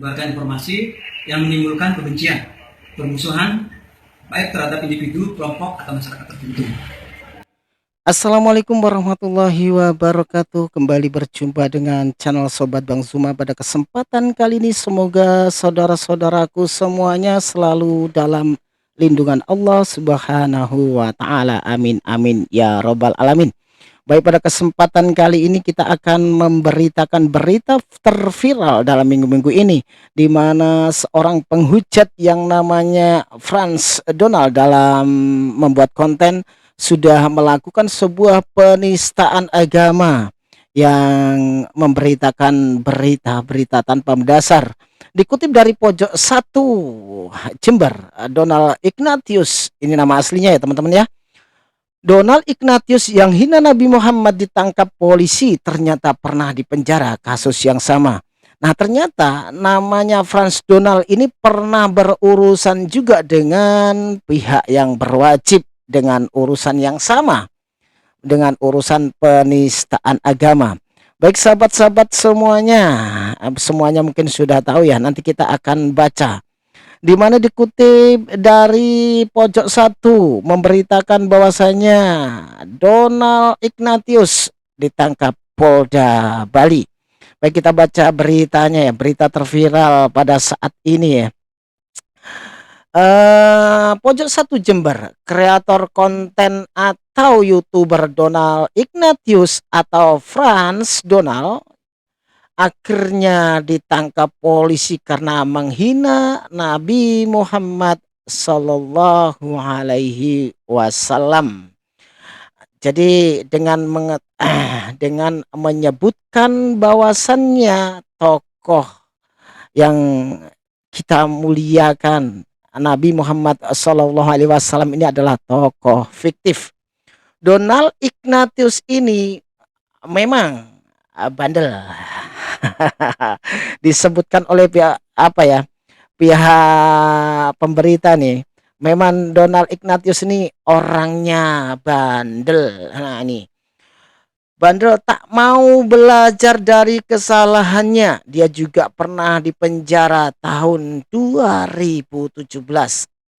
menyebarkan informasi yang menimbulkan kebencian, permusuhan, baik terhadap individu, kelompok, atau masyarakat tertentu. Assalamualaikum warahmatullahi wabarakatuh. Kembali berjumpa dengan channel Sobat Bang Zuma. Pada kesempatan kali ini semoga saudara-saudaraku semuanya selalu dalam lindungan Allah Subhanahu wa taala. Amin amin ya robbal alamin. Baik, pada kesempatan kali ini kita akan memberitakan berita terviral dalam minggu-minggu ini, di mana seorang penghujat yang namanya Frans Donald dalam membuat konten sudah melakukan sebuah penistaan agama yang memberitakan berita-berita tanpa mendasar. Dikutip dari pojok 1 Jember, Donald Ignatius, ini nama aslinya ya teman-teman ya. Donald Ignatius yang hina Nabi Muhammad ditangkap polisi, ternyata pernah dipenjara kasus yang sama. Nah, ternyata namanya Frans Donald ini pernah berurusan juga dengan pihak yang berwajib dengan urusan yang sama, dengan urusan penistaan agama. Baik sahabat-sahabat semuanya mungkin sudah tahu ya, nanti kita akan baca di mana dikutip dari pojok 1 memberitakan bahwasanya Donald Ignatius ditangkap Polda Bali. Baik, kita baca beritanya ya, berita terviral pada saat ini ya. Pojok 1 Jember, kreator konten atau YouTuber Donald Ignatius atau Frans Donald akhirnya ditangkap polisi karena menghina Nabi Muhammad Sallallahu Alaihi Wasallam. Jadi dengan menyebutkan bahwasannya tokoh yang kita muliakan Nabi Muhammad Sallallahu Alaihi Wasallam ini adalah tokoh fiktif. Donald Ignatius ini memang bandel. Disebutkan oleh pihak pihak pemberita nih, memang Donald Ignatius ini orangnya bandel. Nah, ini bandel, tak mau belajar dari kesalahannya. Dia juga pernah dipenjara tahun 2017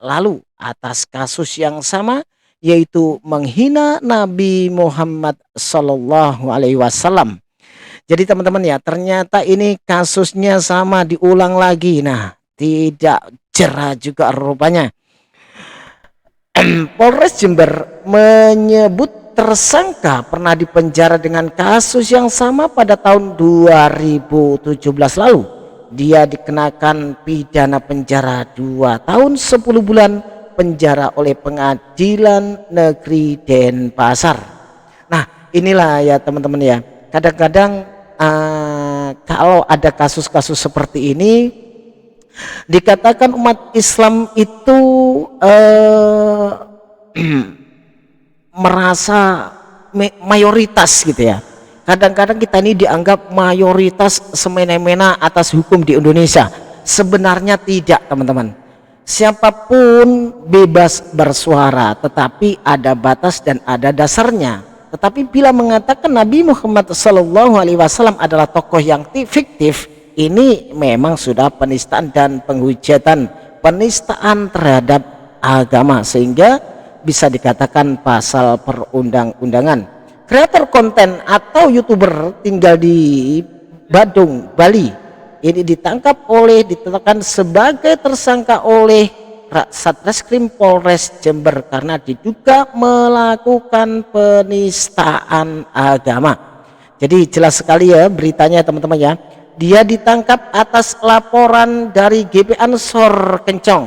lalu atas kasus yang sama, yaitu menghina Nabi Muhammad Sallallahu Alaihi Wasallam. Jadi teman-teman ya, ternyata ini kasusnya sama diulang lagi. Nah, tidak jerah juga rupanya. Polres Jember menyebut tersangka pernah dipenjara dengan kasus yang sama pada tahun 2017 lalu. Dia dikenakan pidana penjara 2 tahun 10 bulan penjara oleh Pengadilan Negeri Denpasar. Nah, inilah ya teman-teman ya, kadang-kadang kalau ada kasus-kasus seperti ini, dikatakan umat Islam itu merasa mayoritas gitu ya. Kadang-kadang kita ini dianggap mayoritas semena-mena atas hukum di Indonesia. Sebenarnya tidak teman-teman. Siapapun bebas bersuara, tetapi ada batas dan ada dasarnya. Tetapi bila mengatakan Nabi Muhammad Sallallahu Alaihi Wasallam adalah tokoh yang fiktif, ini memang sudah penistaan dan penghujatan, penistaan terhadap agama, sehingga bisa dikatakan pasal perundang-undangan. Kreator konten atau YouTuber tinggal di Badung, Bali, ini ditetapkan sebagai tersangka oleh Satreskrim Polres Jember karena diduga melakukan penistaan agama. Jadi jelas sekali ya beritanya teman-teman ya. Dia ditangkap atas laporan dari GP Ansor Kencong.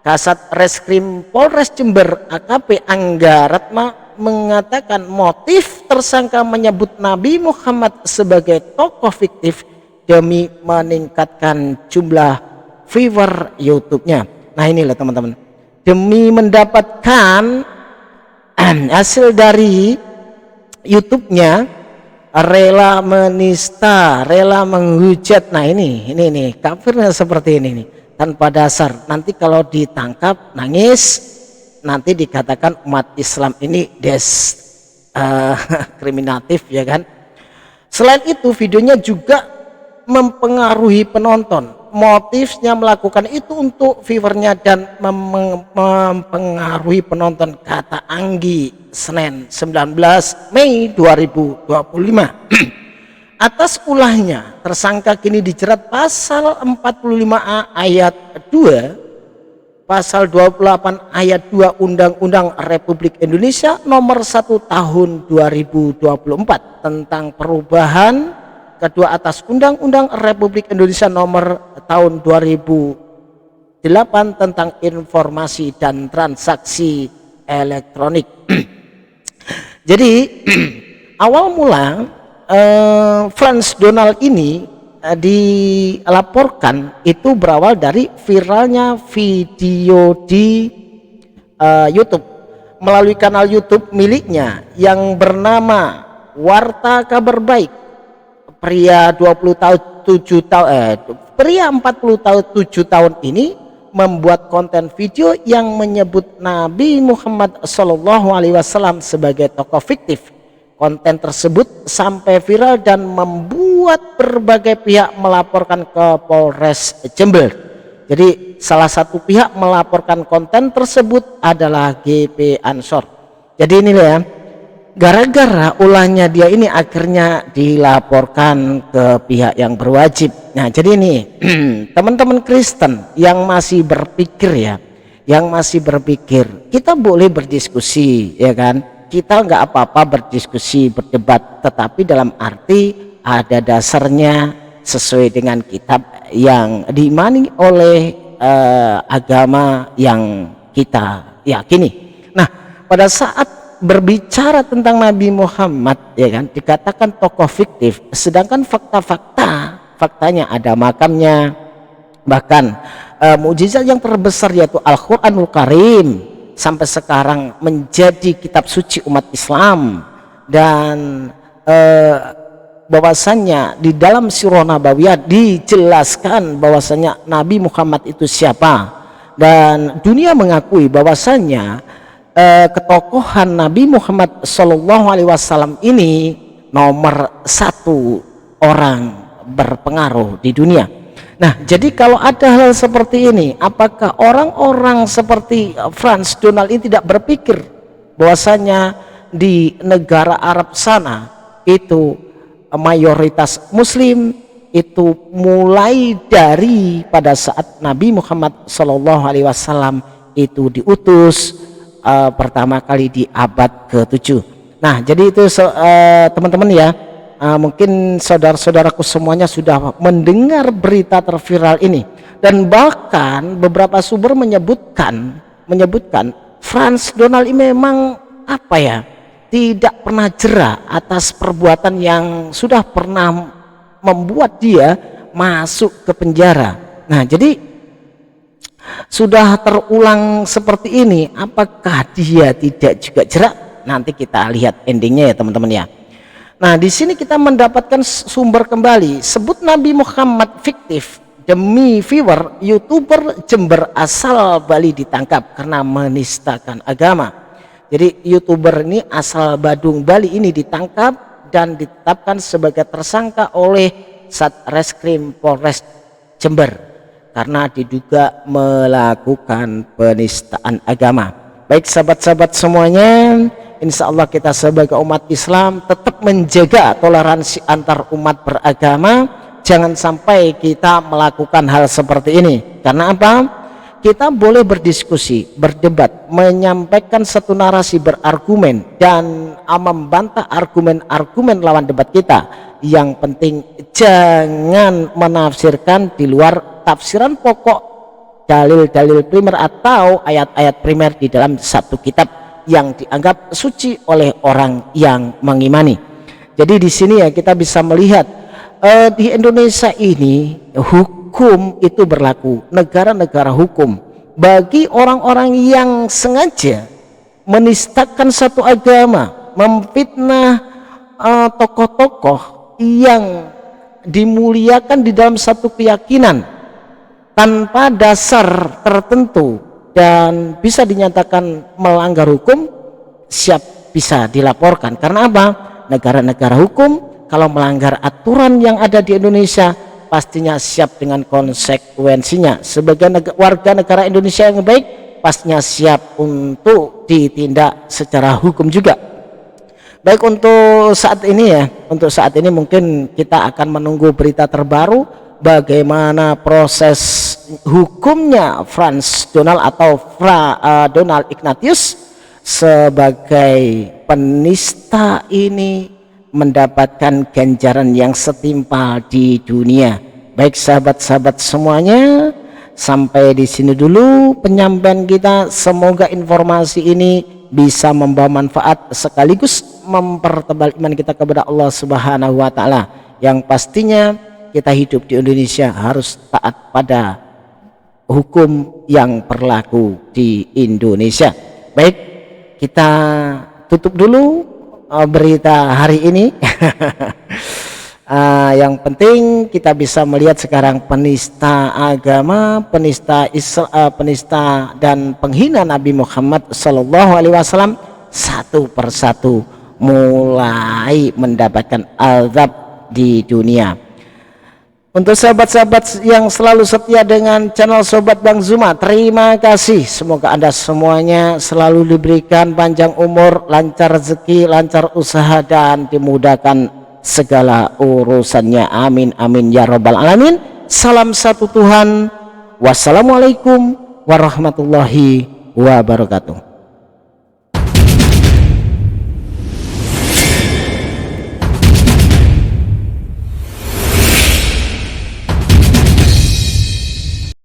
Kasat Reskrim Polres Jember AKP Angga Ratma mengatakan motif tersangka menyebut Nabi Muhammad sebagai tokoh fiktif demi meningkatkan jumlah viewer YouTube-nya. Nah, inilah teman-teman, demi mendapatkan hasil dari YouTube-nya, rela menista, rela menghujat. Nah, ini nih kafirnya seperti ini nih, tanpa dasar. Nanti kalau ditangkap nangis, nanti dikatakan umat Islam ini kriminatif ya kan. Selain itu, videonya juga mempengaruhi penonton, motifnya melakukan itu untuk viewernya dan mempengaruhi penonton, kata Anggi Senin 19 Mei 2025. Atas ulahnya, tersangka kini dijerat pasal 45A ayat 2, pasal 28 ayat 2 Undang-Undang Republik Indonesia nomor 1 tahun 2024 tentang perubahan kedua atas Undang-Undang Republik Indonesia nomor tahun 2008 tentang informasi dan transaksi elektronik. Jadi awal mula Franz Donald ini dilaporkan itu berawal dari viralnya video di YouTube melalui kanal YouTube miliknya yang bernama Warta Kabar Baik. Pria 40 tahun 7 tahun ini membuat konten video yang menyebut Nabi Muhammad SAW sebagai tokoh fiktif. Konten tersebut sampai viral dan membuat berbagai pihak melaporkan ke Polres Jember. Jadi salah satu pihak melaporkan konten tersebut adalah GP Ansor. Jadi ini ya, gara-gara ulahnya dia ini akhirnya dilaporkan ke pihak yang berwajib. Nah jadi ini teman-teman Kristen yang masih berpikir kita boleh berdiskusi, ya kan, kita nggak apa-apa berdiskusi, berdebat, tetapi dalam arti ada dasarnya sesuai dengan kitab yang diimani oleh agama yang kita yakini. Nah pada saat berbicara tentang Nabi Muhammad, ya kan, dikatakan tokoh fiktif, sedangkan faktanya ada makamnya, bahkan mukjizat yang terbesar yaitu Al-Quranul Karim sampai sekarang menjadi kitab suci umat Islam, dan bahwasannya di dalam Sirah Nabawiyah dijelaskan bahwasannya Nabi Muhammad itu siapa, dan dunia mengakui bahwasannya ketokohan Nabi Muhammad SAW ini nomor 1 orang berpengaruh di dunia. Nah jadi kalau ada hal seperti ini, apakah orang-orang seperti Franz Donald ini tidak berpikir bahwasanya di negara Arab sana itu mayoritas muslim, itu mulai dari pada saat Nabi Muhammad SAW itu diutus pertama kali di abad ke-7. Nah jadi itu teman-teman ya, mungkin saudara-saudaraku semuanya sudah mendengar berita terviral ini, dan bahkan beberapa sumber menyebutkan Franz Donald ini memang apa ya, tidak pernah jera atas perbuatan yang sudah pernah membuat dia masuk ke penjara. Nah jadi sudah terulang seperti ini, apakah dia tidak juga jerak? Nanti kita lihat endingnya ya teman-teman ya. Nah di sini kita mendapatkan sumber kembali, sebut Nabi Muhammad fiktif demi viewer. YouTuber Jember asal Bali ditangkap karena menistakan agama. Jadi YouTuber ini asal Badung Bali ini ditangkap dan ditetapkan sebagai tersangka oleh Satreskrim Polres Jember karena diduga melakukan penistaan agama. Baik sahabat-sahabat semuanya, insya Allah kita sebagai umat Islam tetap menjaga toleransi antar umat beragama. Jangan sampai kita melakukan hal seperti ini. Karena apa? Kita boleh berdiskusi, berdebat, menyampaikan satu narasi, berargumen, dan membantah argumen-argumen lawan debat kita. Yang penting jangan menafsirkan di luar tafsiran pokok, dalil-dalil primer atau ayat-ayat primer di dalam satu kitab yang dianggap suci oleh orang yang mengimani. Jadi di sini ya kita bisa melihat di Indonesia ini hukum itu berlaku, negara-negara hukum. Bagi orang-orang yang sengaja menistakan satu agama, memfitnah tokoh-tokoh yang dimuliakan di dalam satu keyakinan tanpa dasar tertentu dan bisa dinyatakan melanggar hukum, siap bisa dilaporkan. Karena apa? Negara-negara hukum kalau melanggar aturan yang ada di Indonesia pastinya siap dengan konsekuensinya. Sebagai warga negara Indonesia yang baik, pastinya siap untuk ditindak secara hukum juga. Baik, untuk saat ini ya, untuk saat ini mungkin kita akan menunggu berita terbaru bagaimana proses hukumnya Franz Donald atau Donald Ignatius sebagai penista ini mendapatkan ganjaran yang setimpal di dunia. Baik sahabat-sahabat semuanya, sampai di sini dulu penyampaian kita. Semoga informasi ini bisa membawa manfaat sekaligus mempertebal iman kita kepada Allah Subhanahu wa taala. Yang pastinya kita hidup di Indonesia harus taat pada hukum yang berlaku di Indonesia. Baik, kita tutup dulu berita hari ini. Yang penting kita bisa melihat sekarang penista agama, penista dan penghina Nabi Muhammad SAW satu persatu mulai mendapatkan azab di dunia. Untuk sahabat-sahabat yang selalu setia dengan channel Sobat Bang Zuma, terima kasih. Semoga Anda semuanya selalu diberikan panjang umur, lancar rezeki, lancar usaha, dan dimudahkan segala urusannya. Amin amin ya robbal alamin. Salam satu Tuhan. Wassalamualaikum warahmatullahi wabarakatuh.